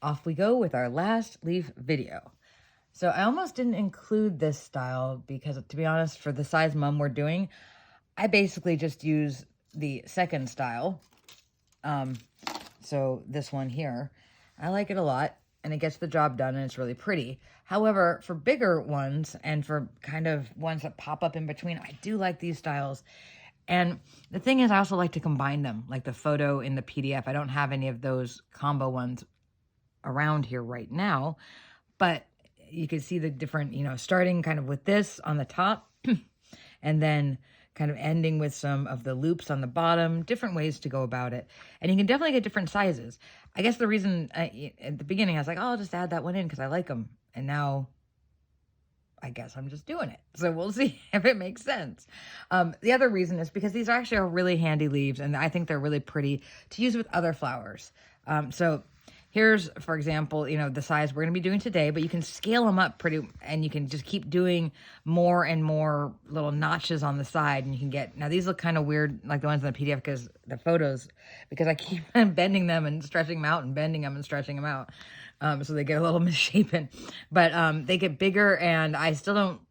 off we go with our last leaf video. So I almost didn't include this style because, to be honest, for the size mum we're doing, I basically just use the second style. So this one here, I like it a lot and it gets the job done and it's really pretty. However, for bigger ones and for kind of ones that pop up in between, I do like these styles. And the thing is, I also like to combine them, like the photo in the PDF. I don't have any of those combo ones around here right now, but you can see the different, starting kind of with this on the top and then kind of ending with some of the loops on the bottom, different ways to go about it. And you can definitely get different sizes. I guess the reason at the beginning, I was like, oh, I'll just add that one in because I like them. And now I guess I'm just doing it. So we'll see if it makes sense. The other reason is because these are actually really handy leaves and I think they're really pretty to use with other flowers. So here's, for example, the size we're going to be doing today, but you can scale them up and you can just keep doing more and more little notches on the side. And you can get, now these look kind of weird, like the ones in the PDF because the photos, because I keep bending them and stretching them out and bending them and stretching them out. So they get a little misshapen, but they get bigger and I still don't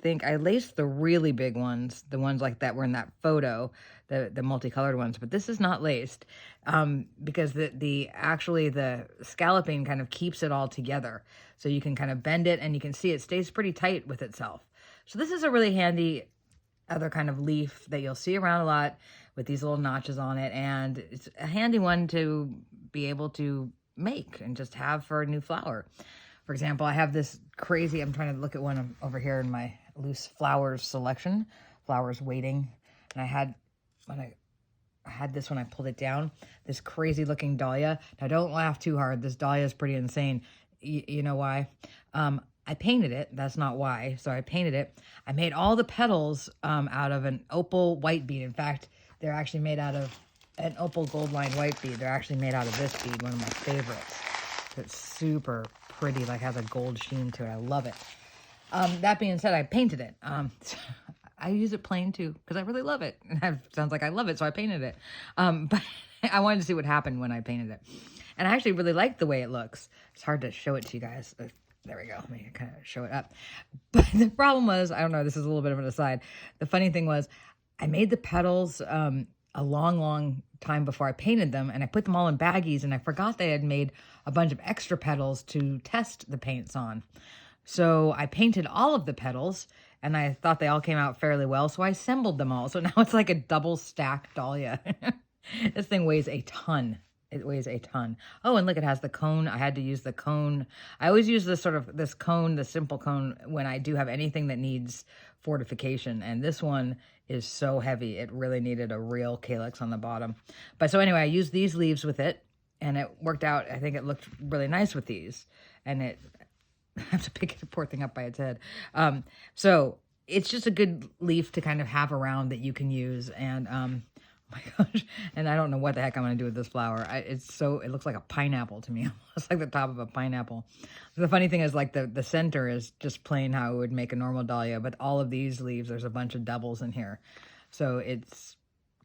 think I laced the really big ones, the ones like that were in that photo, the multicolored ones, but this is not laced because actually the scalloping kind of keeps it all together. So you can kind of bend it and you can see it stays pretty tight with itself. So this is a really handy other kind of leaf that you'll see around a lot with these little notches on it. And it's a handy one to be able to make and just have for a new flower. For example, I have this crazy, I'm trying to look at one over here in my loose flowers selection, flowers waiting. And I had this when I pulled it down, this crazy looking dahlia. Now don't laugh too hard. This dahlia is pretty insane. You know why? I painted it. That's not why. So I painted it. I made all the petals out of an opal white bead. In fact, they're actually made out of an opal gold line white bead. They're actually made out of this bead, one of my favorites. It's super pretty, like has a gold sheen to it. I love it. That being said, I painted it. I use it plain too because I really love it. It sounds like I love it, so I painted it. But I wanted to see what happened when I painted it. And I actually really like the way it looks. It's hard to show it to you guys. There we go. Let me kind of show it up. But the problem was, I don't know, this is a little bit of an aside. The funny thing was, I made the petals a long time before I painted them, and I put them all in baggies, and I forgot they had made a bunch of extra petals to test the paints on. So I painted all of the petals, and I thought they all came out fairly well, so I assembled them all. So now it's like a double stack dahlia. This thing weighs a ton. It weighs a ton. Oh, and look, it has the cone. I had to use the cone. I always use this cone, the simple cone, when I do have anything that needs fortification. And this one is so heavy. It really needed a real calyx on the bottom. But so anyway, I used these leaves with it and it worked out. I think it looked really nice with these. And I have to pick the poor thing up by its head. So it's just a good leaf to kind of have around that you can use. And oh my gosh. And I don't know what the heck I'm going to do with this flower. It looks like a pineapple to me. Almost like the top of a pineapple. The funny thing is like the center is just plain how it would make a normal dahlia. But all of these leaves, there's a bunch of doubles in here. So it's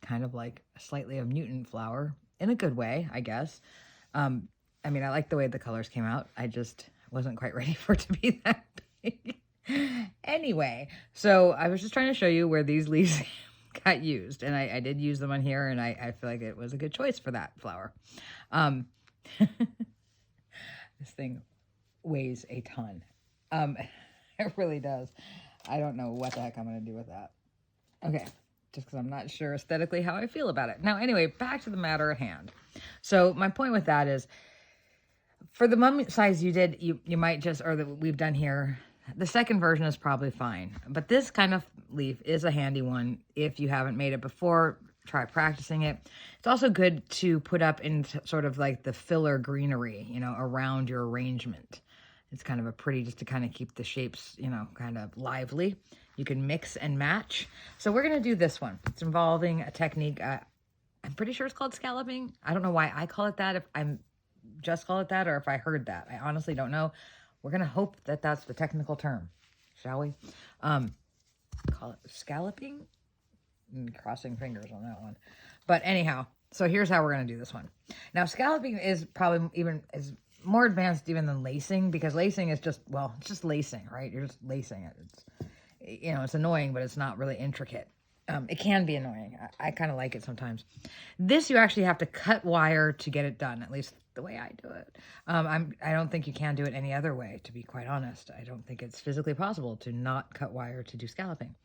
kind of like slightly a mutant flower in a good way, I guess. I mean, I like the way the colors came out. I just wasn't quite ready for it to be that big. Anyway, so I was just trying to show you where these leaves got used, and I did use them on here, and I feel like it was a good choice for that flower. This thing weighs a ton. It really does. I don't know what the heck I'm going to do with that. Okay, just because I'm not sure aesthetically how I feel about it. Now, anyway, back to the matter at hand. So my point with that is, for the mum size you did, you might just, or that we've done here, the second version is probably fine. But this kind of leaf is a handy one. If you haven't made it before, try practicing it. It's also good to put up in sort of like the filler greenery, around your arrangement. It's kind of a pretty, just to kind of keep the shapes, kind of lively. You can mix and match. So we're going to do this one. It's involving a technique. I'm pretty sure it's called scalloping. I don't know why I call it that. If I'm just call it that, or if I heard that. I honestly don't know. We're going to hope that that's the technical term, shall we? Call it scalloping? Crossing fingers on that one. But anyhow, So here's how we're going to do this one. Now, scalloping is probably is more advanced even than lacing, because lacing is just, well, it's just lacing, right? You're just lacing it. It's, it's annoying, but it's not really intricate. It can be annoying. I kind of like it sometimes. This, you actually have to cut wire to get it done, at least the way I do it. I don't think you can do it any other way, to be quite honest. I don't think it's physically possible to not cut wire to do scalloping.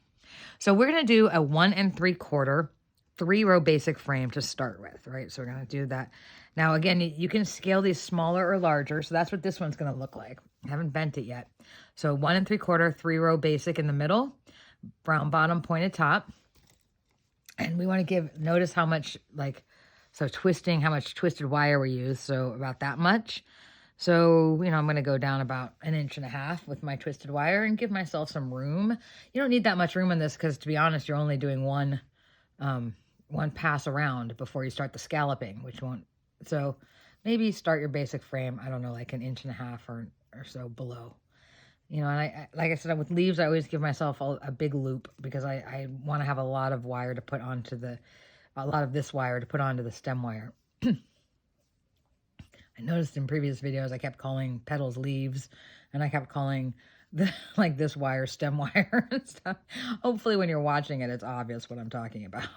So we're going to do a 1 3/4 3-row basic frame to start with, right? So we're going to do that. Now, again, you can scale these smaller or larger. So that's what this one's going to look like. I haven't bent it yet. So 1 3/4 3-row basic in the middle, brown bottom, pointed top. And we want to notice how much, how much twisted wire we use. So about that much. So, I'm going to go down about 1.5 inches with my twisted wire and give myself some room. You don't need that much room on this because, to be honest, you're only doing one pass around before you start the scalloping, which won't. So maybe start your basic frame, I don't know, like 1.5 inches or so below. And I like I said, with leaves, I always give myself a big loop because I want to have a lot of wire to put onto a lot of this wire to put onto the stem wire. I noticed in previous videos, I kept calling petals leaves, and I kept calling this wire stem wire and stuff. Hopefully when you're watching it, it's obvious what I'm talking about.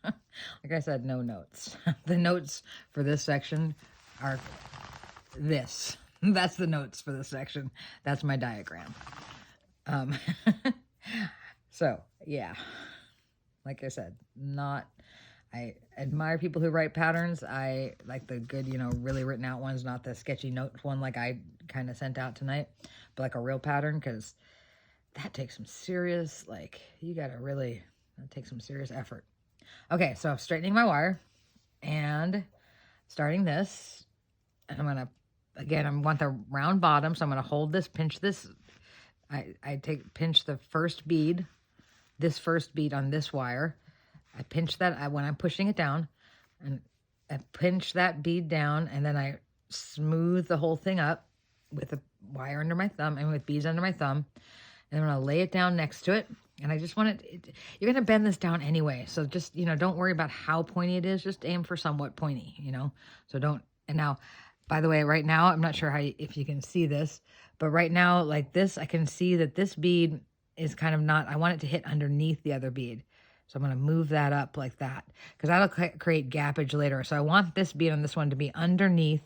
Like I said, no notes. The notes for this section are this. That's the notes for this section. That's my diagram. So yeah, like I said, I admire people who write patterns. I like the good, really written out ones, not the sketchy note one like I kind of sent out tonight, but like a real pattern, because that takes some serious, that takes some serious effort. Okay, so I'm straightening my wire and starting this. And I'm going to, again, I want the round bottom, so I'm going to hold this, pinch this. Pinch the first bead, this first bead on this wire. I pinch that when I'm pushing it down, and I pinch that bead down, and then I smooth the whole thing up with a wire under my thumb and with beads under my thumb. And I'm going to lay it down next to it. And I just want you're going to bend this down anyway. So just, don't worry about how pointy it is. Just aim for somewhat pointy, So don't, and now, by the way, right now, I'm not sure if you can see this, but right now, like this, I can see that this bead is kind of I want it to hit underneath the other bead. So I'm going to move that up like that, because that'll create gappage later. So I want this bead on this one to be underneath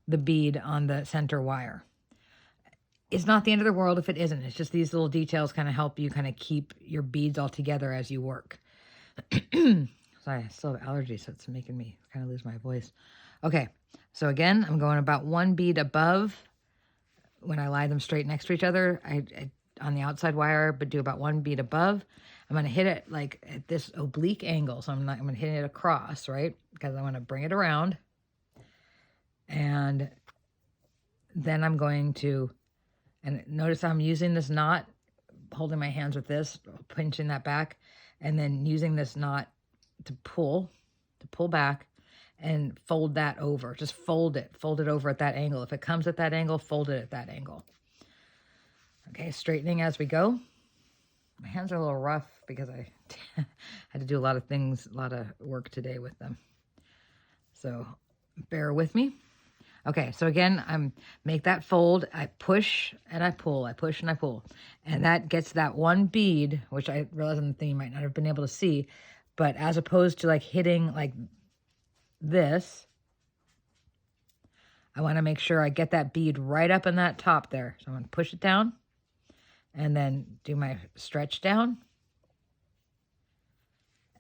the bead on the center wire. It's not the end of the world if it isn't. It's just these little details kind of help you kind of keep your beads all together as you work. Sorry, I still have allergies, so it's making me kind of lose my voice. Okay, so again, I'm going about 1 bead above. When I lie them straight next to each other, I on the outside wire, but do about 1 bead above. I'm going to hit it like at this oblique angle. So I'm going to hit it across, right? Because I want to bring it around. And then I'm going to, and notice I'm using this knot, holding my hands with this, pinching that back, and then using this knot to pull back and fold that over. Just fold it over at that angle. If it comes at that angle, fold it at that angle. Okay, straightening as we go. My hands are a little rough because I had to do a lot of work today with them. So bear with me. Okay, so again, make that fold. I push and I pull. I push and I pull. And that gets that 1 bead, which I realize on the thing you might not have been able to see, but as opposed to hitting like this, I want to make sure I get that bead right up in that top there. So I'm going to push it down and then do my stretch down.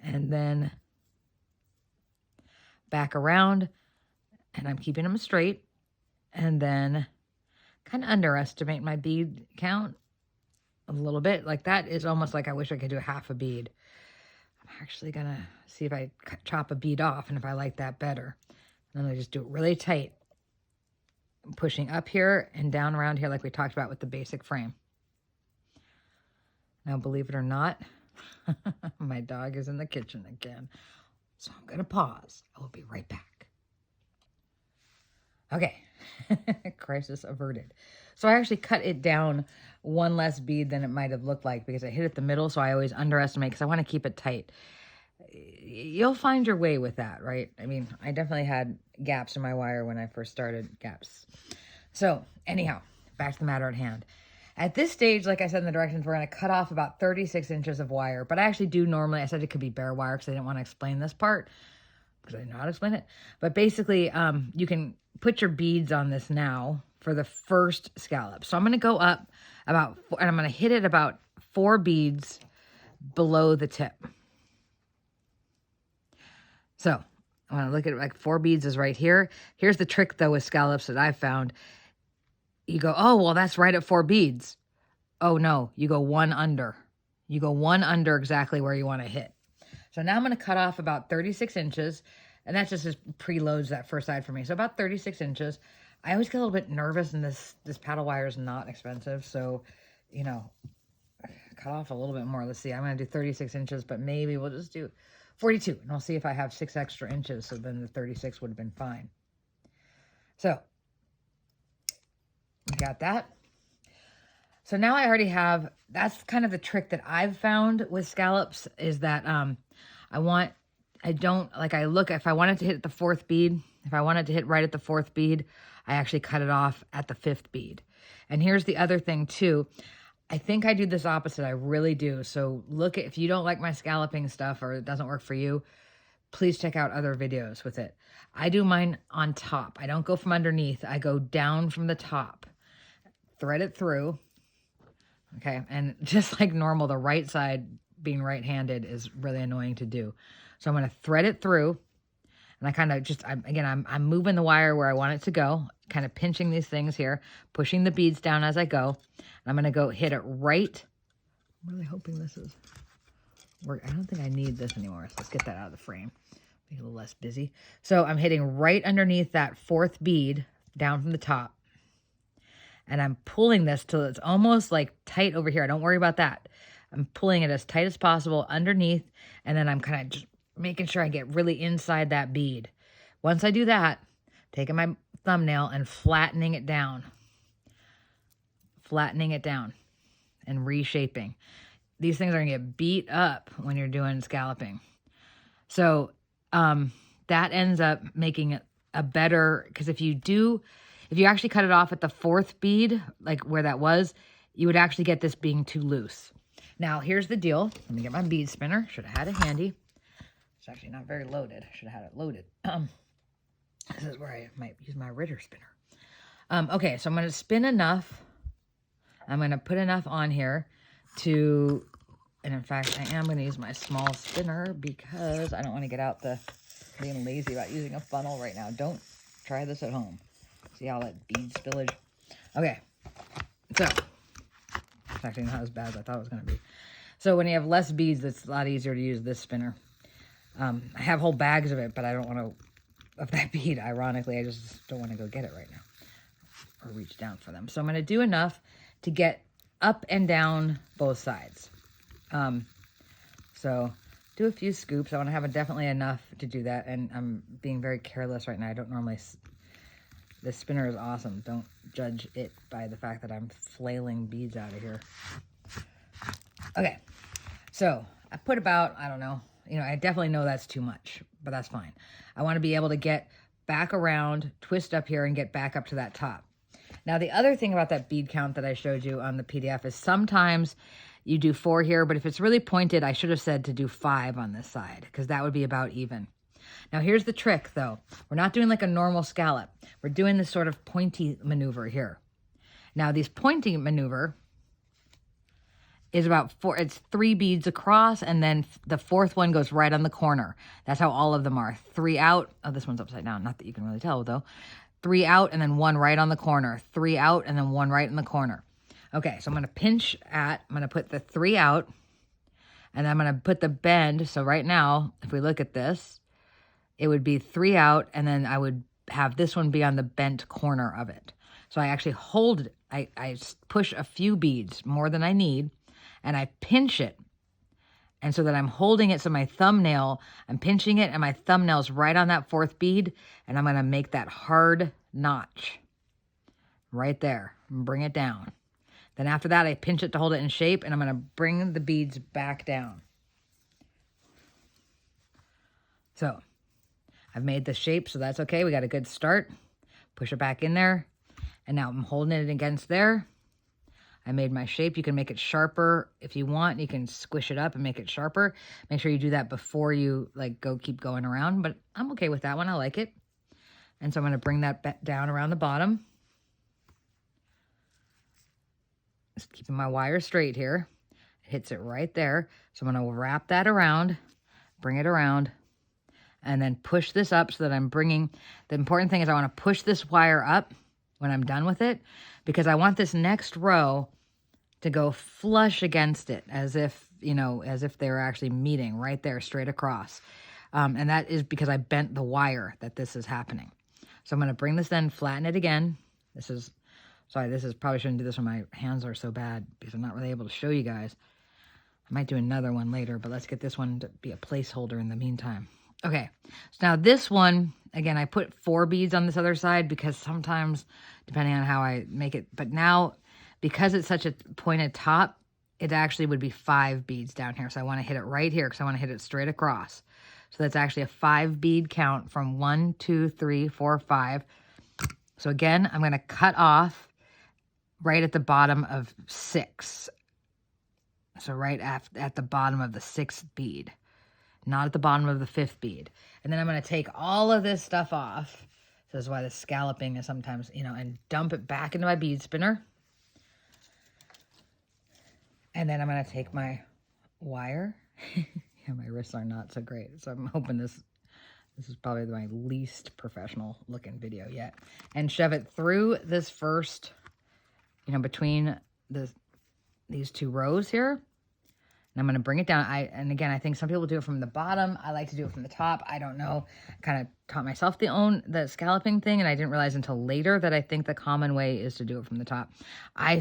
And then back around, and I'm keeping them straight. And then kind of underestimate my bead count a little bit. Like that is almost like I wish I could do half a bead. I'm actually going to see if I chop a bead off and if I like that better. And then I just do it really tight. I'm pushing up here and down around here like we talked about with the basic frame. Now, believe it or not, my dog is in the kitchen again. So I'm going to pause. I will be right back. Okay. Crisis averted. So I actually cut it down 1 less bead than it might have looked like because I hit it the middle. So I always underestimate because I want to keep it tight. you'll find your way with that, right? I mean, I definitely had gaps in my wire when I first started, gaps. So anyhow, back to the matter at hand. At this stage, like I said in the directions, we're going to cut off about 36 inches of wire. But I actually do normally, I said it could be bare wire because I didn't want to explain this part because I didn't know how to explain it. But basically, you can put your beads on this now for the first scallop. So I'm going to go up about, and I'm going to hit it about 4 beads below the tip. So I want to look at it like 4 beads is right here. Here's the trick though with scallops that I've found. You go, oh, well, that's right at 4 beads. Oh no, you go 1 under. You go 1 under exactly where you want to hit. So now I'm going to cut off about 36 inches. And that just preloads that first side for me. So about 36 inches. I always get a little bit nervous, and this paddle wire is not expensive. So, you know, cut off a little bit more. Let's see. I'm going to do 36 inches, but maybe we'll just do 42. And I'll see if I have 6 extra inches. So then the 36 would have been fine. So we got that. So now I already have, that's kind of the trick that I've found with scallops is that if I wanted to hit the 4th bead, if I wanted to hit right at the 4th bead, I actually cut it off at the 5th bead. And here's the other thing too. I think I do this opposite. I really do. So if you don't like my scalloping stuff or it doesn't work for you, please check out other videos with it. I do mine on top. I don't go from underneath. I go down from the top, thread it through. Okay. And just like normal, the right side being right-handed is really annoying to do. So I'm going to thread it through. And I kind of just, I'm moving the wire where I want it to go, kind of pinching these things here, pushing the beads down as I go. And I'm going to go hit it right. I'm really hoping this is work. I don't think I need this anymore. So let's get that out of the frame. Be a little less busy. So I'm hitting right underneath that 4th bead down from the top. And I'm pulling this till it's almost like tight over here. Don't worry about that. I'm pulling it as tight as possible underneath. And then I'm kind of just making sure I get really inside that bead. Once I do that, taking my thumbnail and flattening it down and reshaping. These things are going to get beat up when you're doing scalloping. So that ends up making it a better, because if you actually cut it off at the 4th bead, like where that was, you would actually get this being too loose. Now, here's the deal. Let me get my bead spinner. Should have had it handy. It's actually not very loaded. Should have had it loaded. This is where I might use my Ritter spinner. Okay, so I'm going to spin enough. I'm going to put enough on here to, and in fact, I am going to use my small spinner because I don't want to get out being lazy about using a funnel right now. Don't try this at home. See all that bead spillage? Okay, so it's actually not as bad as I thought it was going to be. So when you have less beads, it's a lot easier to use this spinner. I have whole bags of it, but I don't want to, of that bead, ironically. I just don't want to go get it right now or reach down for them. So I'm going to do enough to get up and down both sides. So do a few scoops. I want to have definitely enough to do that. And I'm being very careless right now. I don't normally, this spinner is awesome. Don't judge it by the fact that I'm flailing beads out of here. Okay. So I put about, I don't know, I definitely know that's too much, but that's fine. I want to be able to get back around, twist up here, and get back up to that top. Now, the other thing about that bead count that I showed you on the PDF is sometimes you do 4 here, but if it's really pointed, I should have said to do 5 on this side, because that would be about even. Now, here's the trick, though. We're not doing like a normal scallop. We're doing this sort of pointy maneuver here. Now, these pointy maneuver is about 4, it's 3 beads across, and then the 4th one goes right on the corner. That's how all of them are. 3 out. Oh, this one's upside down. Not that you can really tell, though. 3 out, and then 1 right on the corner. 3 out, and then 1 right in the corner. Okay, so I'm going to put the 3 out, and I'm going to put the bend. So right now, if we look at this, it would be 3 out, and then I would have this one be on the bent corner of it. So I actually hold it. I push a few beads, more than I need, and I pinch it. And so that I'm holding it, so my thumbnail, I'm pinching it, and my thumbnail's right on that 4th bead, and I'm going to make that hard notch right there and bring it down. Then after that, I pinch it to hold it in shape, and I'm going to bring the beads back down. So I've made the shape, so that's okay. We got a good start. Push it back in there. And now I'm holding it against there. I made my shape. You can make it sharper if you want. You can squish it up and make it sharper. Make sure you do that before you like keep going around, but I'm okay with that one. I like it. And so I'm going to bring that down around the bottom. Just keeping my wire straight here. It hits it right there. So I'm going to wrap that around, bring it around, and then push this up so that I'm bringing, the important thing is I want to push this wire up when I'm done with it, because I want this next row to go flush against it as if, you know, as if they were actually meeting right there straight across. And that is because I bent the wire that this is happening. So I'm going to bring this then, flatten it again. Probably shouldn't do this when my hands are so bad because I'm not really able to show you guys. I might do another one later, but let's get this one to be a placeholder in the meantime. Okay, so now this one, again, I put 4 beads on this other side because sometimes, depending on how I make it, but now, because it's such a pointed top, it actually would be 5 beads down here. So I want to hit it right here because I want to hit it straight across. So that's actually a 5 bead count from 1, 2, 3, 4, 5. So again, I'm going to cut off right at the bottom of 6. So right at the bottom of the 6th bead. Not at the bottom of the 5th bead. And then I'm going to take all of this stuff off. So this is why the scalloping is sometimes, you know, and dump it back into my bead spinner. And then I'm going to take my wire. Yeah, my wrists are not so great. So I'm hoping this is probably my least professional looking video yet. And shove it through this first, you know, between these 2 rows here. And I'm going to bring it down. And again, I think some people do it from the bottom. I like to do it from the top. I don't know. I kind of taught myself the scalloping thing, and I didn't realize until later that I think the common way is to do it from the top. I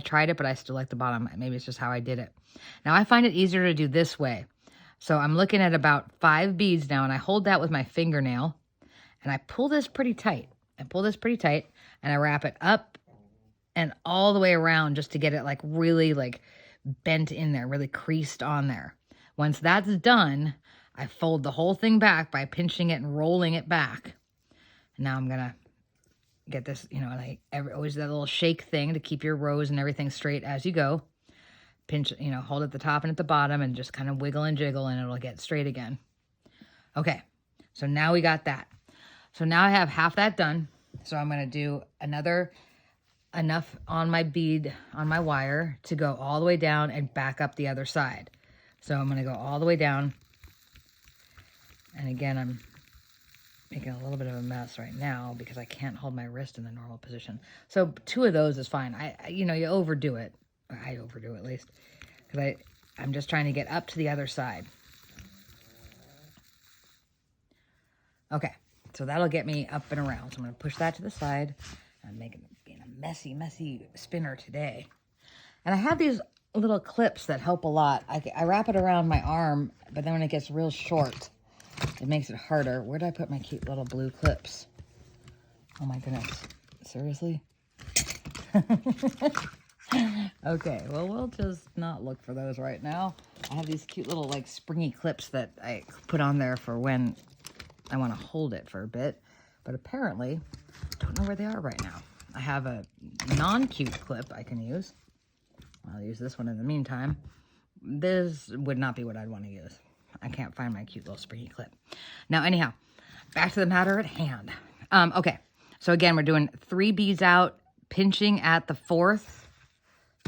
tried it, but I still like the bottom. Maybe it's just how I did it. Now I find it easier to do this way. So I'm looking at about 5 beads now, and I hold that with my fingernail, and I pull this pretty tight. And I wrap it up and all the way around just to get it like really like bent in there, really creased on there. Once that's done, I fold the whole thing back by pinching it and rolling it back. And now I'm gonna get this, you know, like always that little shake thing to keep your rows and everything straight as you go. Pinch, you know, hold at the top and at the bottom and just kind of wiggle and jiggle and it'll get straight again. Okay, so now we got that. So now I have half that done. So I'm gonna do enough on my bead, on my wire, to go all the way down and back up the other side. So I'm going to go all the way down. And again, I'm making a little bit of a mess right now because I can't hold my wrist in the normal position. So 2 of those is fine. You know, you overdo it. I overdo it at least. Because I'm just trying to get up to the other side. Okay, so that'll get me up and around. So I'm going to push that to the side. I'm making being a messy spinner today. And I have these little clips that help a lot. I wrap it around my arm, but then when it gets real short, it makes it harder. Where did I put my cute little blue clips? Oh my goodness. Seriously? Okay, well, we'll just not look for those right now. I have these cute little like springy clips that I put on there for when I want to hold it for a bit. But apparently, don't know where they are right now. I have a non-cute clip I can use. I'll use this one in the meantime. This would not be what I'd want to use. I can't find my cute little springy clip. Now, anyhow, back to the matter at hand. Okay, so again, we're doing 3 beads out, pinching at the 4th.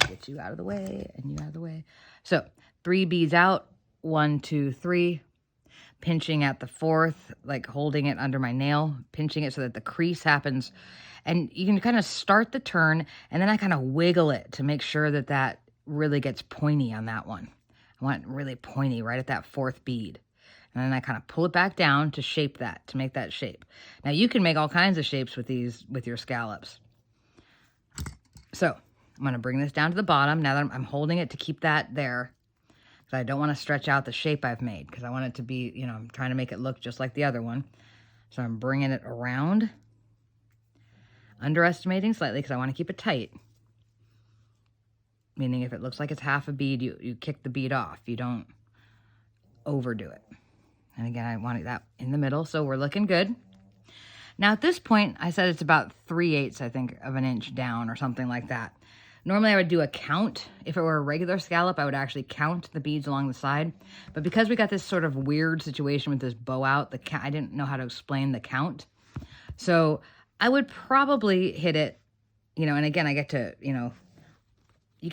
Get you out of the way and you out of the way. So 3 beads out, 1, 2, 3. Pinching at the 4th, like holding it under my nail, pinching it so that the crease happens. And you can kind of start the turn, and then I kind of wiggle it to make sure that that really gets pointy on that one. I want it really pointy right at that 4th bead. And then I kind of pull it back down to shape that, to make that shape. Now you can make all kinds of shapes with these, with your scallops. So I'm going to bring this down to the bottom now that I'm holding it to keep that there. I don't want to stretch out the shape I've made because I want it to be, you know, I'm trying to make it look just like the other one. So I'm bringing it around, underestimating slightly because I want to keep it tight. Meaning if it looks like it's half a bead, you kick the bead off. You don't overdo it. And again, I wanted that in the middle, so we're looking good. Now at this point, I said it's about 3/8, I think, of an inch down or something like that. Normally I would do a count. If it were a regular scallop, I would actually count the beads along the side. But because we got this sort of weird situation with this bow out, I didn't know how to explain the count. So I would probably hit it, you know, and again, I get to, you know, you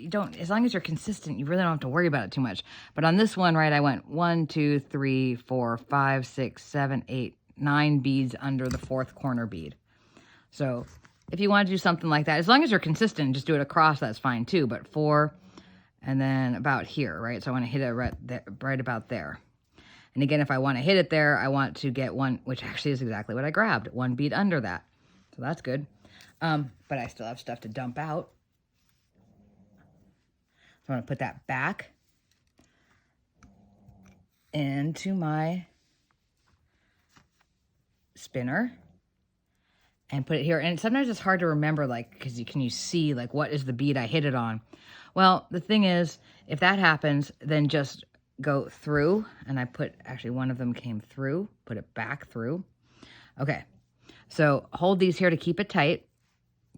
don't, as long as you're consistent, you really don't have to worry about it too much. But on this one, right, I went 1, 2, 3, 4, 5, 6, 7, 8, 9 beads under the 4th corner bead. So if you want to do something like that, as long as you're consistent, just do it across, that's fine too. But 4, and then about here, right? So I want to hit it right about there. And again, if I want to hit it there, I want to get one, which actually is exactly what I grabbed, 1 bead under that. So that's good. But I still have stuff to dump out. So I'm going to put that back into my spinner and put it here. And sometimes it's hard to remember, like, because can you see, like, what is the bead I hit it on? Well, the thing is, if that happens, then just go through. And I put, actually, one of them came through, put it back through. Okay, so hold these here to keep it tight.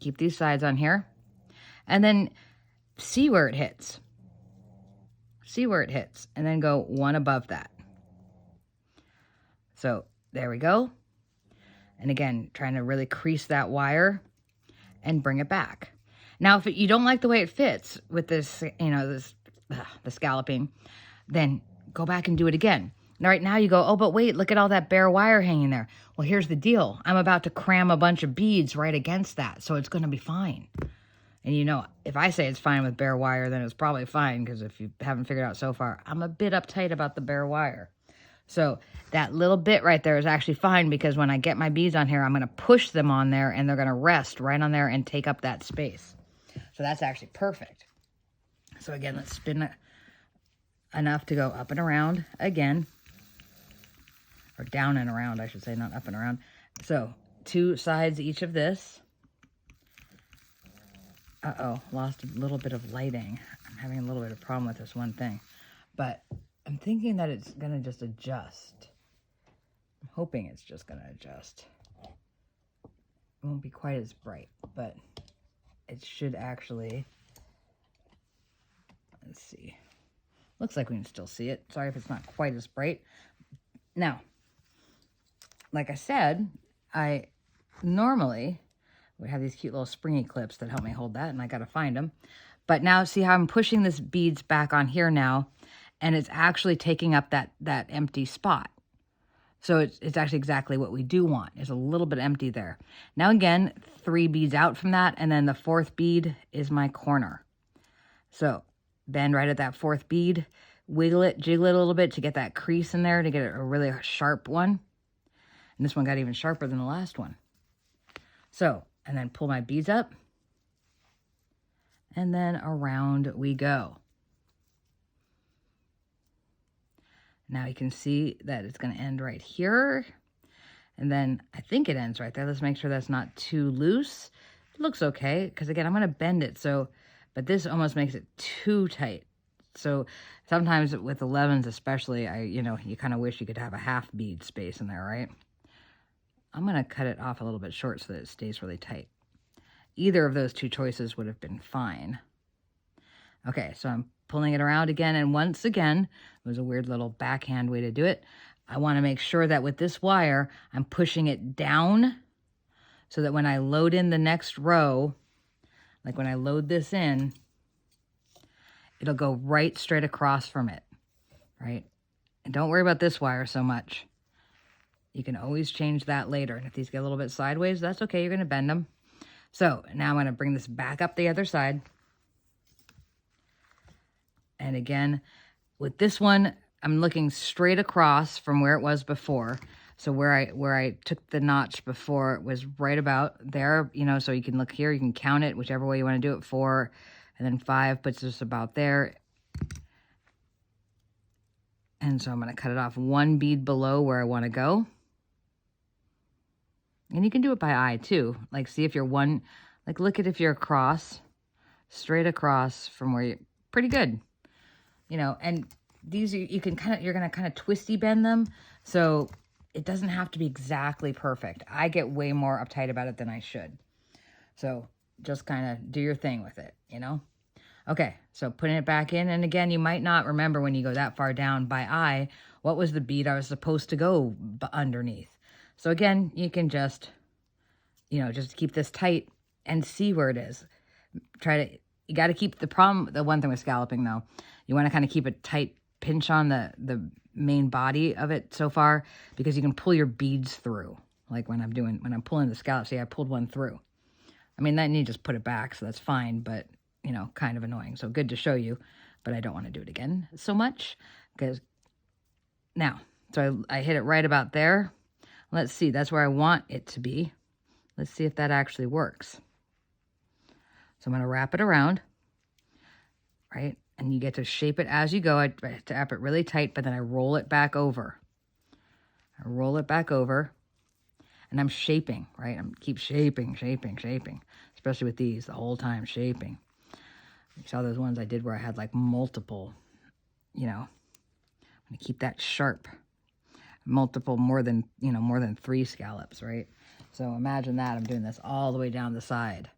Keep these sides on here. And then see where it hits. See where it hits. And then go one above that. So there we go. And again, trying to really crease that wire and bring it back. Now, if you don't like the way it fits with this, you know, the scalloping, then go back and do it again. Now, right now you go, oh, but wait, look at all that bare wire hanging there. Well, here's the deal. I'm about to cram a bunch of beads right against that, so it's going to be fine. And you know, if I say it's fine with bare wire, then it's probably fine, because if you haven't figured out so far, I'm a bit uptight about the bare wire. So that little bit right there is actually fine, because when I get my beads on here, I'm going to push them on there and they're going to rest right on there and take up that space. So that's actually perfect. So again, let's spin it enough to go up and around again. Or down and around, I should say, not up and around. So 2 sides each of this. Uh-oh, lost a little bit of lighting. I'm having a little bit of problem with this one thing. But I'm thinking that it's going to just adjust. I'm hoping it's just going to adjust. It won't be quite as bright, but it should actually... Let's see. Looks like we can still see it. Sorry if it's not quite as bright. Now, like I said, I normally would have these cute little springy clips that help me hold that, and I got to find them. But now see how I'm pushing this beads back on here now, and it's actually taking up that empty spot. So it's actually exactly what we do want. There's a little bit empty there. Now again, 3 beads out from that, and then the 4th bead is my corner. So bend right at that 4th bead, wiggle it, jiggle it a little bit to get that crease in there, to get a really sharp one. And this one got even sharper than the last one. So, and then pull my beads up, and then around we go. Now you can see that it's going to end right here. And then I think it ends right there. Let's make sure that's not too loose. It looks okay, because again, I'm going to bend it. So, but this almost makes it too tight. So sometimes with 11s especially, you kind of wish you could have a half bead space in there, right? I'm going to cut it off a little bit short so that it stays really tight. Either of those 2 choices would have been fine. Okay, so I'm pulling it around again, and once again, it was a weird little backhand way to do it. I want to make sure that with this wire, I'm pushing it down so that when I load in the next row, like when I load this in, it'll go right straight across from it, right? And don't worry about this wire so much. You can always change that later. And if these get a little bit sideways, that's okay. You're going to bend them. So now I'm going to bring this back up the other side. And again, with this one, I'm looking straight across from where it was before. So where I took the notch before, it was right about there, so you can look here, you can count it, whichever way you want to do it, 4, and then 5 puts us about there. And so I'm going to cut it off 1 bead below where I want to go. And you can do it by eye too. Like, see if you're look at if you're across, straight across from where you're, pretty good. And these you can you're going to kind of twisty bend them. So it doesn't have to be exactly perfect. I get way more uptight about it than I should. So just kind of do your thing with it, you know? Okay, so putting it back in. And again, you might not remember when you go that far down by eye, what was the bead I was supposed to go underneath. So again, you can just, you know, just keep this tight and see where it is. You got to keep the one thing with scalloping though, you want to kind of keep a tight pinch on the main body of it so far, because you can pull your beads through. Like when I'm pulling the scallop, see, I pulled one through. I mean, then you just put it back, so that's fine, but, you know, kind of annoying. So good to show you, but I don't want to do it again so much. Because now, so I hit it right about there. Let's see, that's where I want it to be. Let's see if that actually works. So I'm going to wrap it around, right? And you get to shape it as you go. I wrap it really tight, but then I roll it back over. I roll it back over. And I'm shaping, right? I'm keep shaping, especially with these the whole time, shaping. You saw those ones I did where I had like multiple, you know, I'm going to keep that sharp. Multiple, more than 3 scallops, right? So imagine that. I'm doing this all the way down the side.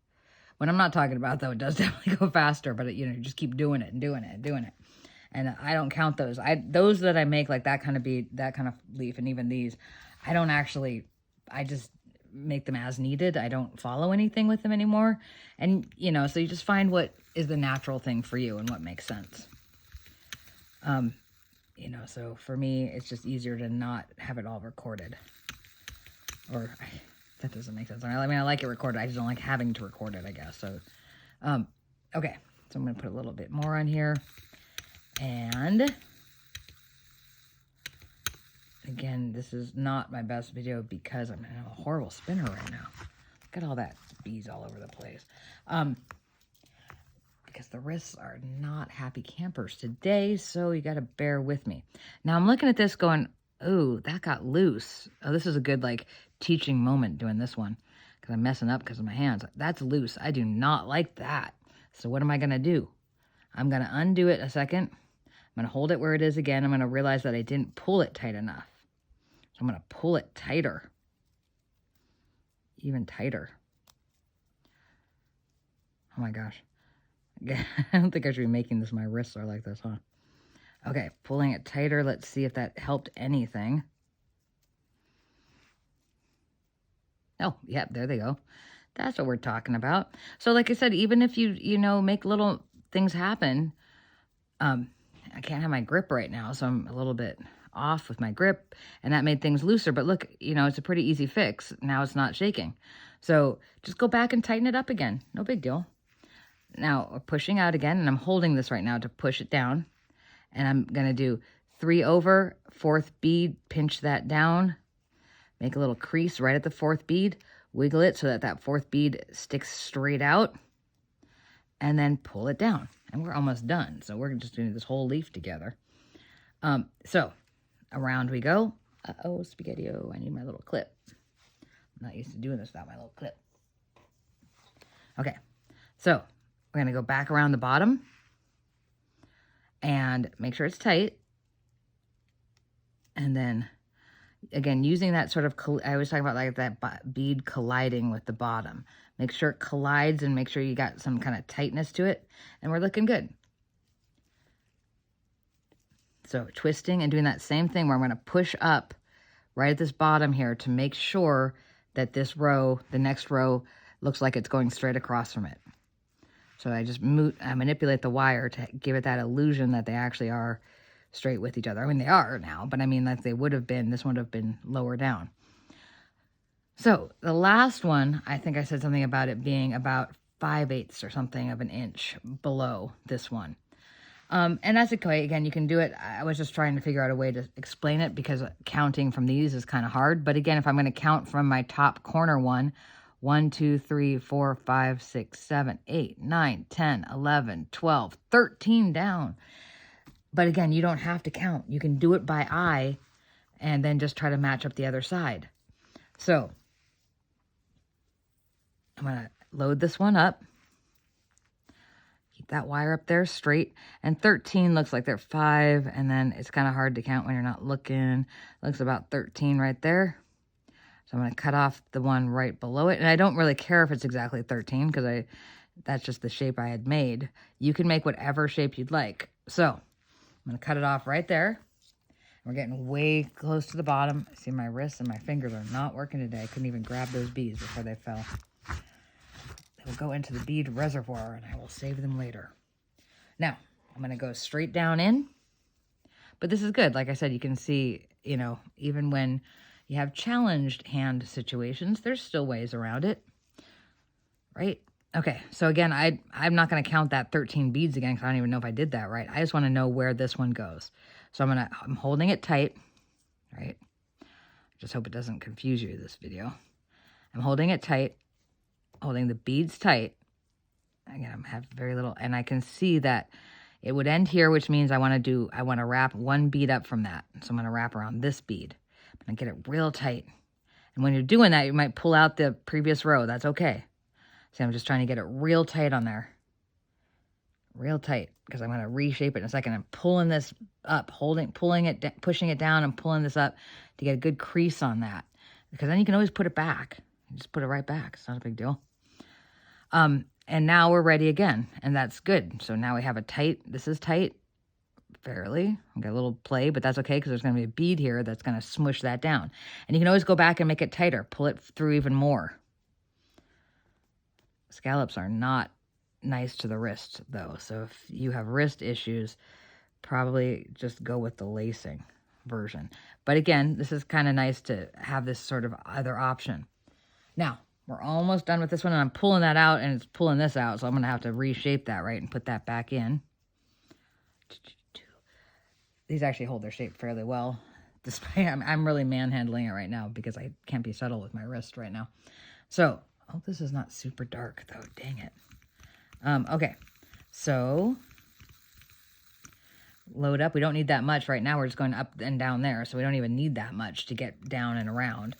What I'm not talking about, though, it does definitely go faster, but, you just keep doing it and doing it and doing it. And I don't count those. Those that I make, like that kind of bead, that kind of leaf, and even these, I just make them as needed. I don't follow anything with them anymore. And, so you just find what is the natural thing for you and what makes sense. So for me, it's just easier to not have it all recorded. That doesn't make sense. I mean, I like it recorded. I just don't like having to record it, I guess. So, okay. So I'm going to put a little bit more on here. And again, this is not my best video because I'm a horrible spinner right now. Look at all that bees all over the place. Because the wrists are not happy campers today, so you got to bear with me. Now I'm looking at this going, oh, that got loose. Oh, this is a good, teaching moment doing this one because I'm messing up because of my hands. That's loose. I do not like that. So what am I going to do? I'm going to undo it a second. I'm going to hold it where it is again. I'm going to realize that I didn't pull it tight enough. So I'm going to pull it tighter. Even tighter. Oh my gosh. I don't think I should be making this. My wrists are like this, huh? Okay, pulling it tighter. Let's see if that helped anything. Oh, yep, there they go. That's what we're talking about. So like I said, even if you make little things happen, I can't have my grip right now, so I'm a little bit off with my grip, and that made things looser. But look, it's a pretty easy fix. Now it's not shaking. So just go back and tighten it up again. No big deal. Now we're pushing out again, and I'm holding this right now to push it down. And I'm going to do 3 over, 4th bead, pinch that down, make a little crease right at the 4th bead, wiggle it so that that 4th bead sticks straight out, and then pull it down. And we're almost done. So we're just doing this whole leaf together. So around we go. Uh-oh, spaghetti-o, I need my little clip. I'm not used to doing this without my little clip. Okay, so we're going to go back around the bottom and make sure it's tight. And then, again, using that sort of, I was talking about that bead colliding with the bottom. Make sure it collides and make sure you got some kind of tightness to it. And we're looking good. So twisting and doing that same thing where I'm going to push up right at this bottom here to make sure that this row, the next row, looks like it's going straight across from it. So I just manipulate the wire to give it that illusion that they actually are straight with each other. I mean, they are now, but I mean, like they would have been, this would have been lower down. So the last one, I think I said something about it being about 5/8 or something of an inch below this one. And that's okay. Again, you can do it. I was just trying to figure out a way to explain it because counting from these is kind of hard. But again, if I'm going to count from my top corner one, 1, 2, 3, 4, 5, 6, 7, 8, 9, 10, 11, 12, 13 down. But again, you don't have to count. You can do it by eye and then just try to match up the other side. So I'm going to load this one up. Keep that wire up there straight. And 13 looks like they're 5, and then it's kind of hard to count when you're not looking. Looks about 13 right there. So I'm going to cut off the one right below it. And I don't really care if it's exactly 13 because that's just the shape I had made. You can make whatever shape you'd like. So I'm going to cut it off right there. We're getting way close to the bottom. See, my wrists and my fingers are not working today. I couldn't even grab those beads before they fell. They will go into the bead reservoir, and I will save them later. Now, I'm going to go straight down in. But this is good. Like I said, you can see, you know, even when you have challenged hand situations, there's still ways around it, right? Okay, so again, I'm not going to count that 13 beads again because I don't even know if I did that right. I just want to know where this one goes. So I'm holding it tight, right? Just hope it doesn't confuse you, this video. I'm holding it tight, holding the beads tight. Again, I have very little, and I can see that it would end here, which means I want to wrap one bead up from that. So I'm going to wrap around this bead. I'm going to get it real tight. And when you're doing that, you might pull out the previous row. That's okay. See, I'm just trying to get it real tight on there. Real tight, because I'm going to reshape it in a second. I'm pulling this up, pushing it down and pulling this up to get a good crease on that. Because then you can always put it back. You just put it right back. It's not a big deal. And now we're ready again, and that's good. So now we have a tight, this is tight, fairly. I've got a little play, but that's okay because there's going to be a bead here that's going to smush that down. And you can always go back and make it tighter, pull it through even more. Scallops are not nice to the wrist, though. So if you have wrist issues, probably just go with the lacing version. But again, this is kind of nice to have this sort of other option. Now, we're almost done with this one, and I'm pulling that out, and it's pulling this out, so I'm going to have to reshape that, right, and put that back in. These actually hold their shape fairly well. Despite, I'm really manhandling it right now because I can't be subtle with my wrist right now. So, I hope this is not super dark, though. Dang it. Okay, so load up. We don't need that much right now. We're just going up and down there, so we don't even need that much to get down and around.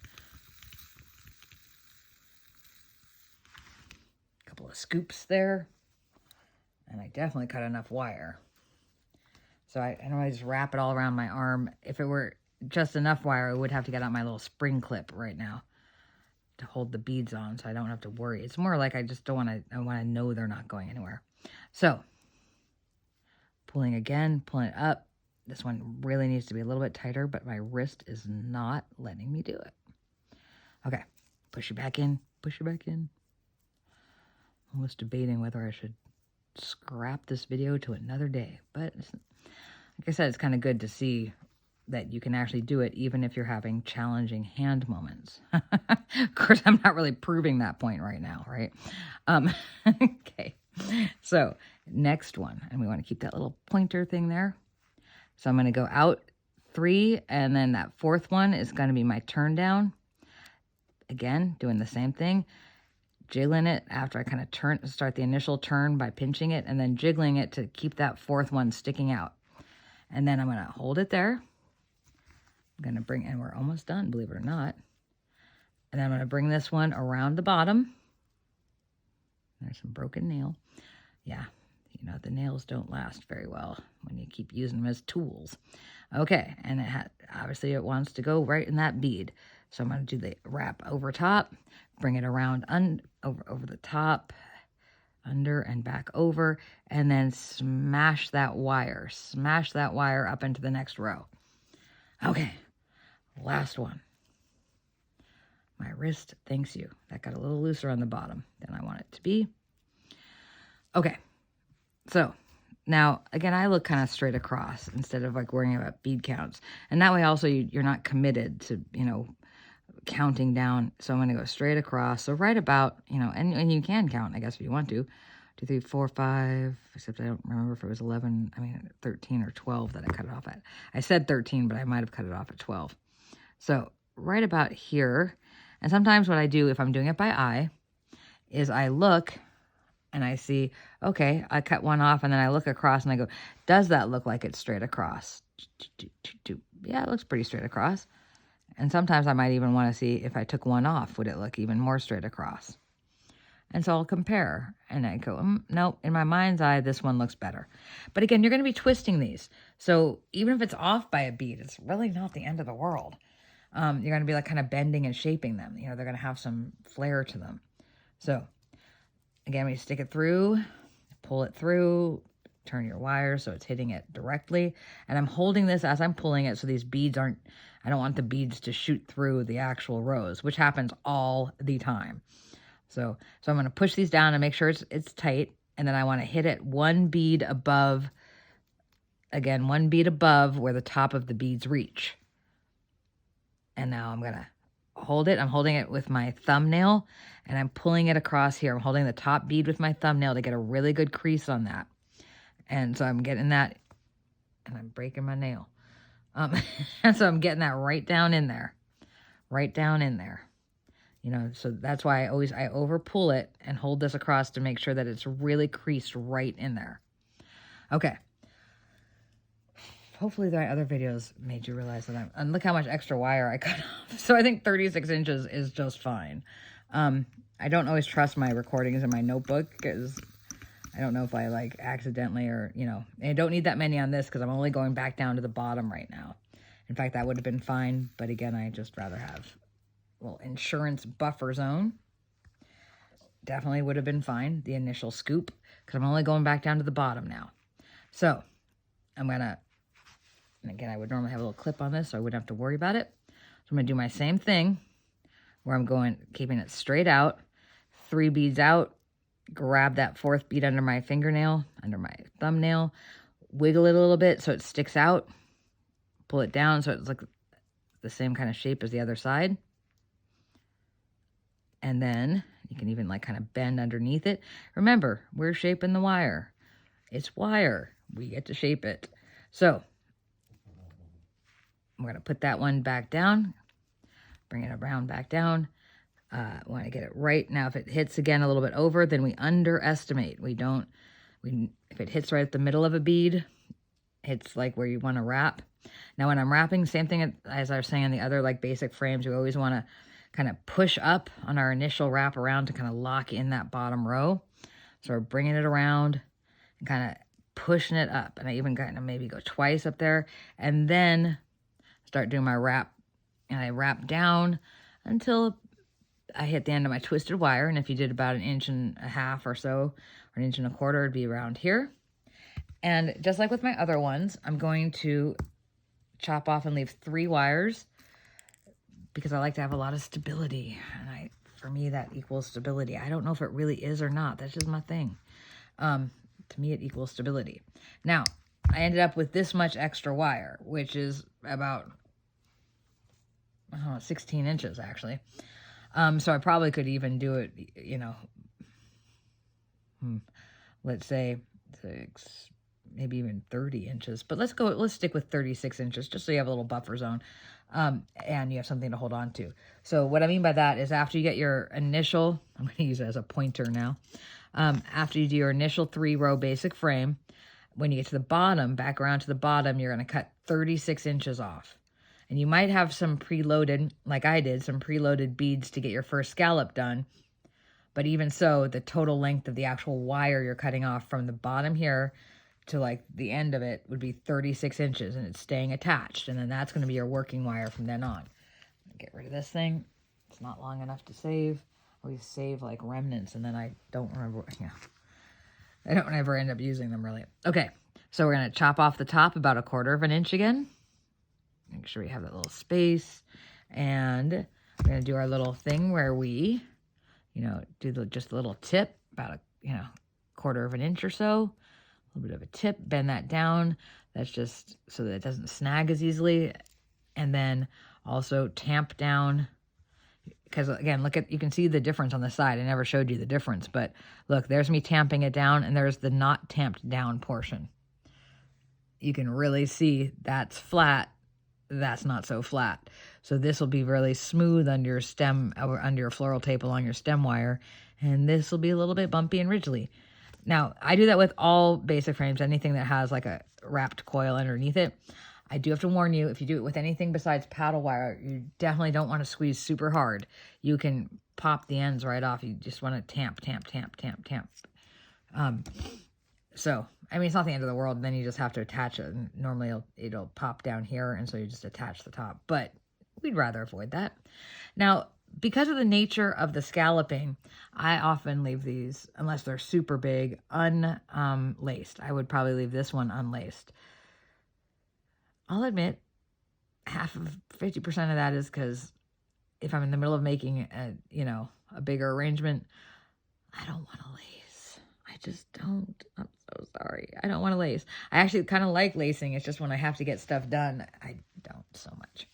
Couple of scoops there, and I definitely cut enough wire. So I know I just wrap it all around my arm. If it were just enough wire, I would have to get out my little spring clip right now to hold the beads on, so I don't have to worry. It's more like I just don't want to, I want to know they're not going anywhere. So pulling again, pulling it up. This one really needs to be a little bit tighter, but my wrist is not letting me do it. Okay, push it back in, push it back in. Almost debating whether I should scrap this video to another day, but like I said, it's kind of good to see that you can actually do it even if you're having challenging hand moments. Of course, I'm not really proving that point right now, right? Okay, so next one, and we want to keep that little pointer thing there. So I'm going to go out 3, and then that 4th one is going to be my turn down. Again, doing the same thing. Jiggling it after I kind of start the initial turn by pinching it, and then jiggling it to keep that 4th one sticking out. And then I'm going to hold it there. I'm going to bring, and we're almost done, believe it or not. And then I'm going to bring this one around the bottom. There's some broken nail. Yeah, you know, the nails don't last very well when you keep using them as tools. Okay, and obviously it wants to go right in that bead. So I'm going to do the wrap over top, bring it around over the top, under and back over, and then smash that wire up into the next row. Okay, last one. My wrist thanks you. That got a little looser on the bottom than I want it to be. Okay, so now, again, I look kind of straight across instead of like worrying about bead counts. And that way also you're not committed to, you know, counting down. So I'm going to go straight across. So right about, you know, and you can count, I guess, if you want to. 2, 3, 4, 5, except I don't remember if it was 11, 13 or 12 that I cut it off at. I said 13, but I might have cut it off at 12. So right about here. And sometimes what I do if I'm doing it by eye is I look and I see, okay, I cut one off, and then I look across and I go, does that look like it's straight across? Yeah, it looks pretty straight across. And sometimes I might even want to see if I took one off, would it look even more straight across? And so I'll compare and I go, nope, in my mind's eye, this one looks better. But again, you're going to be twisting these. So even if it's off by a bead, it's really not the end of the world. You're going to be like kind of bending and shaping them. You know, they're going to have some flair to them. So again, we stick it through, pull it through, turn your wire so it's hitting it directly. And I'm holding this as I'm pulling it so these beads aren't, I don't want the beads to shoot through the actual rows, which happens all the time. So I'm going to push these down and make sure it's tight. And then I want to hit it one bead above, again, one bead above where the top of the beads reach. And now I'm going to hold it. I'm holding it with my thumbnail and I'm pulling it across here. I'm holding the top bead with my thumbnail to get a really good crease on that. And so I'm getting that, and I'm breaking my nail. And so I'm getting that right down in there. Right down in there. You know, so that's why I over pull it and hold this across to make sure that it's really creased right in there. Okay. Hopefully my other videos made you realize that and look how much extra wire I cut off. So I think 36 inches is just fine. I don't always trust my recordings in my notebook because I don't know if I like accidentally or, you know, I don't need that many on this because I'm only going back down to the bottom right now. In fact, that would have been fine. But again, I just rather have a little insurance buffer zone. Definitely would have been fine. The initial scoop because I'm only going back down to the bottom now. So I'm going to, and again, I would normally have a little clip on this so I wouldn't have to worry about it. So I'm going to do my same thing where I'm going, keeping it straight out, 3 beads out, grab that 4th bead under my fingernail, under my thumbnail, wiggle it a little bit so it sticks out, pull it down so it's like the same kind of shape as the other side. And then you can even like kind of bend underneath it. Remember, we're shaping the wire. It's wire. We get to shape it. So I'm going to put that one back down, bring it around back down. Want to get it right. Now, if it hits again a little bit over, then we underestimate. If it hits right at the middle of a bead, it's like where you want to wrap. Now, when I'm wrapping, same thing as I was saying in the other like basic frames, we always want to kind of push up on our initial wrap around to kind of lock in that bottom row. So we're bringing it around and kind of pushing it up. And I even kind of maybe go twice up there and then start doing my wrap. And I wrap down until I hit the end of my twisted wire. And if you did about 1.5 inches or so, or 1.25 inches, it'd be around here. And just like with my other ones, I'm going to chop off and leave 3 wires because I like to have a lot of stability. And for me, that equals stability. I don't know if it really is or not. That's just my thing. To me, it equals stability. Now, I ended up with this much extra wire, which is about 16 inches actually. So I probably could even do it, you know, let's say 6, maybe even 30 inches, but let's stick with 36 inches just so you have a little buffer zone, and you have something to hold on to. So what I mean by that is after you get your initial, I'm going to use it as a pointer now. After you do your initial 3-row basic frame, when you get to the bottom, back around to the bottom, you're going to cut 36 inches off. And you might have some preloaded, like I did, some preloaded beads to get your first scallop done. But even so, the total length of the actual wire you're cutting off from the bottom here to like the end of it would be 36 inches and it's staying attached. And then that's going to be your working wire from then on. Get rid of this thing. It's not long enough to save. I always save like remnants and then I don't remember. Yeah, I don't ever end up using them really. Okay, so we're going to chop off the top about 1/4 inch again. Make sure we have that little space. And we're going to do our little thing where we, you know, do just a little tip, about 1/4 inch or so. A little bit of a tip, bend that down. That's just so that it doesn't snag as easily. And then also tamp down. Because again, you can see the difference on the side. I never showed you the difference. But look, there's me tamping it down. And there's the not tamped down portion. You can really see that's flat. That's not so flat. So this will be really smooth under your stem, or under your floral tape along your stem wire. And this will be a little bit bumpy and ridgely. Now, I do that with all basic frames, anything that has like a wrapped coil underneath it. I do have to warn you, if you do it with anything besides paddle wire, you definitely don't want to squeeze super hard. You can pop the ends right off. You just want to tamp. So, I mean, it's not the end of the world. Then you just have to attach it. And normally it'll pop down here, and so you just attach the top. But we'd rather avoid that. Now, because of the nature of the scalloping, I often leave these, unless they're super big, unlaced. I would probably leave this one unlaced. I'll admit, 50% of that is because if I'm in the middle of making a bigger arrangement, I don't want to lace. I just don't. I'm so sorry. I don't want to lace. I actually kind of like lacing. It's just when I have to get stuff done, I don't so much.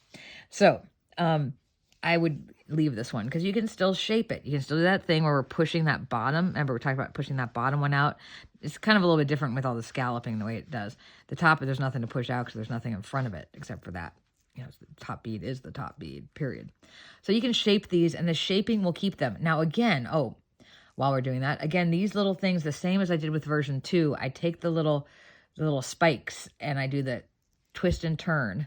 So, I would leave this one because you can still shape it. You can still do that thing where we're pushing that bottom. Remember, we're talking about pushing that bottom one out. It's kind of a little bit different with all the scalloping the way it does. The top, there's nothing to push out because there's nothing in front of it except for that. The top bead is the top bead, period. So you can shape these, and the shaping will keep them. Now, again, while we're doing that, again, these little things, the same as I did with version 2, I take the little spikes, and I do the twist and turn,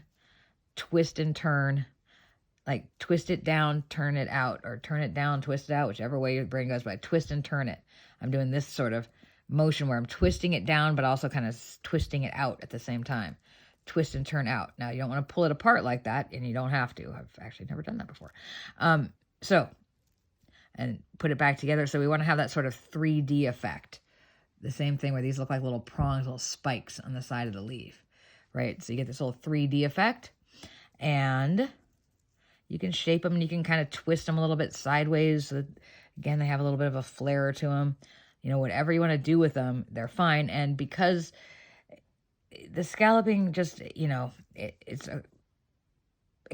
like twist it down, turn it out, or turn it down, twist it out, whichever way your brain goes, but I twist and turn it. I'm doing this sort of motion where I'm twisting it down, but also kind of twisting it out at the same time. Twist and turn out. Now, you don't want to pull it apart like that, and you don't have to. I've actually never done that before. And put it back together. So we want to have that sort of 3D effect. The same thing where these look like little prongs, little spikes on the side of the leaf, right? So you get this little 3D effect, and you can shape them, and you can kind of twist them a little bit sideways. So that, again, they have a little bit of a flair to them. Whatever you want to do with them, they're fine. And because the scalloping just, it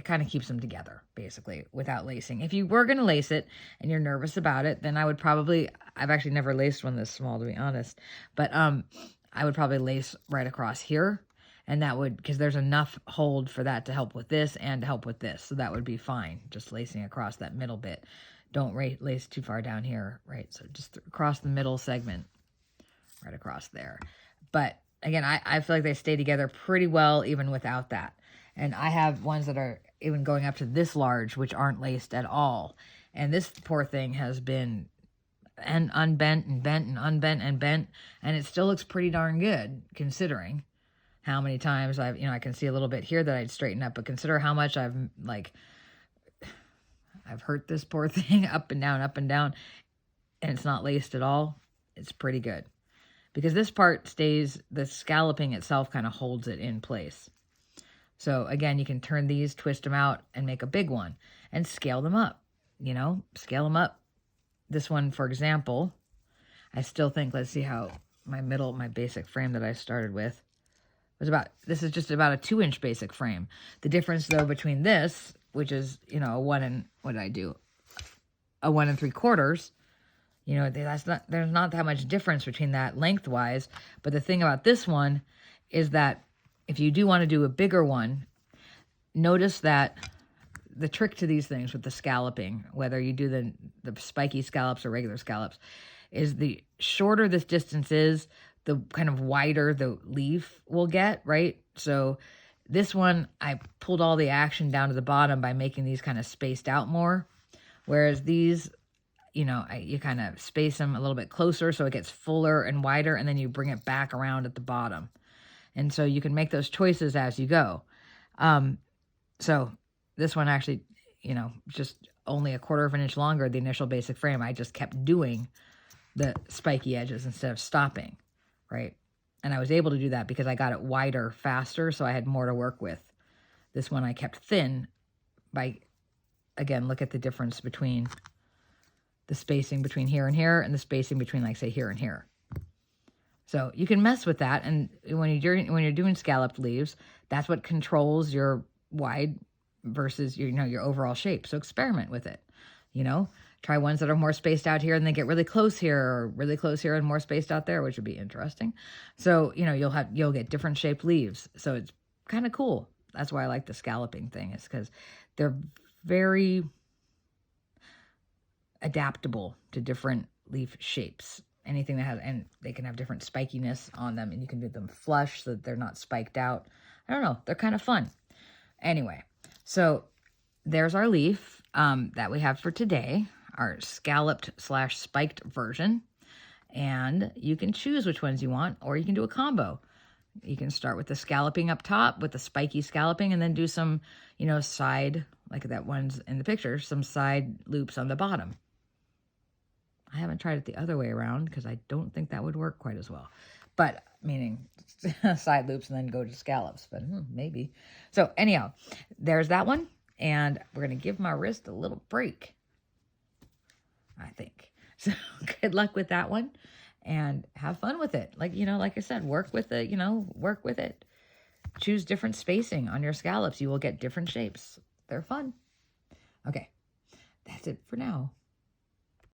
kind of keeps them together, basically, without lacing. If you were going to lace it and you're nervous about it, then I would probably, I've actually never laced one this small, to be honest, but I would probably lace right across here, and that would, because there's enough hold for that to help with this and to help with this, so that would be fine, just lacing across that middle bit. Don't lace too far down here, right? So just across the middle segment, right across there. But again, I feel like they stay together pretty well even without that. And I have ones that are even going up to this large, which aren't laced at all. And this poor thing has been unbent and bent and unbent and bent, and it still looks pretty darn good considering how many times I can see a little bit here that I'd straighten up, but consider how much I've hurt this poor thing up and down, and it's not laced at all. It's pretty good. Because this part stays, the scalloping itself kind of holds it in place. So again, you can turn these, twist them out, and make a big one. And scale them up, scale them up. This one, for example, I still think, let's see how my basic frame that I started with was this is just about a 2-inch basic frame. The difference, though, between this, which is, a 1 3/4, there's not that much difference between that lengthwise. But the thing about this one is that if you do want to do a bigger one, notice that the trick to these things with the scalloping, whether you do the spiky scallops or regular scallops, is the shorter this distance is, the kind of wider the leaf will get, right? So this one, I pulled all the action down to the bottom by making these kind of spaced out more, whereas these, you kind of space them a little bit closer so it gets fuller and wider, and then you bring it back around at the bottom. And so you can make those choices as you go. So this one actually, just only a 1/4 of an inch longer, the initial basic frame. I just kept doing the spiky edges instead of stopping, right? And I was able to do that because I got it wider faster, so I had more to work with. This one I kept thin by, again, look at the difference between the spacing between here and here and the spacing between, like, say, here and here. So you can mess with that, and when you're doing scalloped leaves, that's what controls your wide versus your overall shape. So experiment with it. Try ones that are more spaced out here and they get really close here, or really close here and more spaced out there, which would be interesting. So you'll get different shaped leaves. So it's kind of cool. That's why I like the scalloping thing, is because they're very adaptable to different leaf shapes. Anything that has, and they can have different spikiness on them, and you can do them flush so that they're not spiked out. I don't know. They're kind of fun. Anyway, so there's our leaf that we have for today. our scalloped / spiked version. And you can choose which ones you want, or you can do a combo. You can start with the scalloping up top with the spiky scalloping and then do some, side, like that one's in the picture, some side loops on the bottom. I haven't tried it the other way around because I don't think that would work quite as well. But meaning side loops and then go to scallops, but maybe. So anyhow, there's that one. And we're going to give my wrist a little break, I think. So good luck with that one and have fun with it. Like I said, work with it, work with it. Choose different spacing on your scallops. You will get different shapes. They're fun. Okay, that's it for now.